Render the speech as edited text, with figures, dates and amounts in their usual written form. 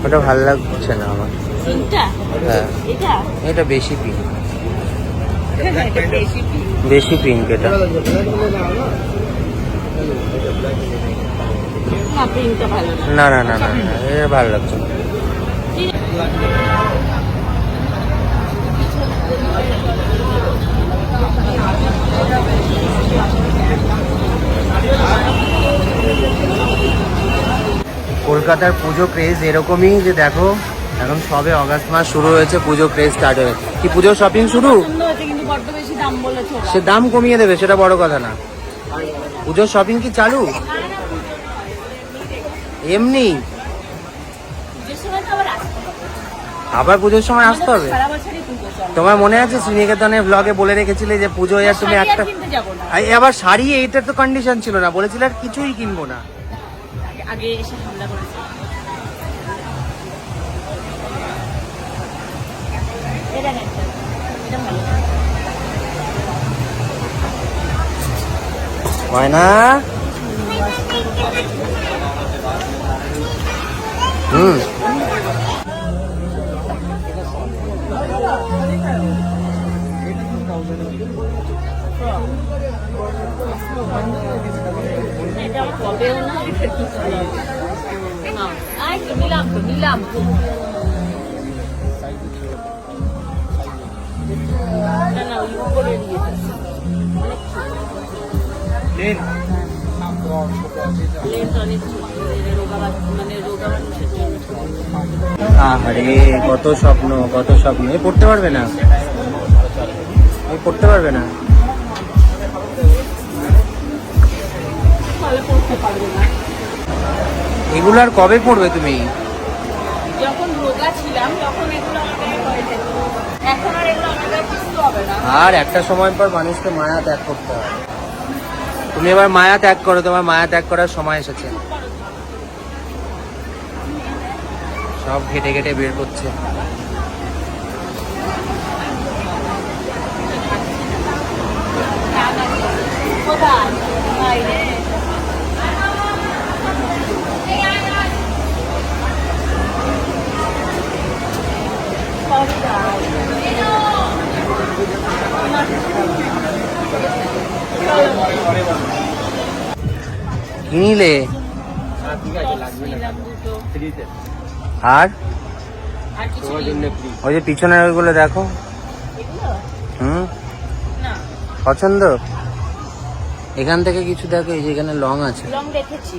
ওটা ভালো লাগছে না আমার। হ্যাঁ এটা বেশি পিঙ্ক, বেশি পিঙ্ক এটা। না না না না এটা ভালো লাগছে না। কলকাতার পুজো ক্রেজ এরকমই যে দেখো, এখন সবে অগাস্ট মাস শুরু হয়েছে, পুজো ক্রেজ স্টার্ট হয়েছে। কি পুজোর শপিং শুরু? সে দাম কমিয়ে দেবে সেটা বড় কথা না, পুজোর শপিং কি চালু? এমনি আবার পুজোর সময় আসতে হবে। তোমার মনে আছে শ্রীনিকেতনের ব্লগে বলে রেখেছিলে যে পুজোয় আর তুমি একটা আবার শাড়ি, এইটা তো কন্ডিশন ছিল না, বলেছিলে আর কিছুই কিনবো না। ময়না আরে কত স্বপ্ন, কত স্বপ্ন। এ পড়তে পারবে না, এ পড়তে পারবে না। এগুলো আর কবে পড়বে তুমি? যখন রোগা ছিলাম তখন এগুলো হয়ে যেত, এখন আর এগুলো আমাদের কিছু হবে না। আর একটা সময় পর মানুষকে মায়া ত্যাগ করতে হয়। তুমি এবার মায়া ত্যাগ করো, তোমার মায়া ত্যাগ করার সময় এসেছে। সব ঘেটে ঘেটে বের করছে। কিনিলে আর ওই যে পিছনের ওইগুলো দেখো। পছন্দ? এখান থেকে কিছু দেখো, এই যে এখানে লং আছে। লং দেখেছি।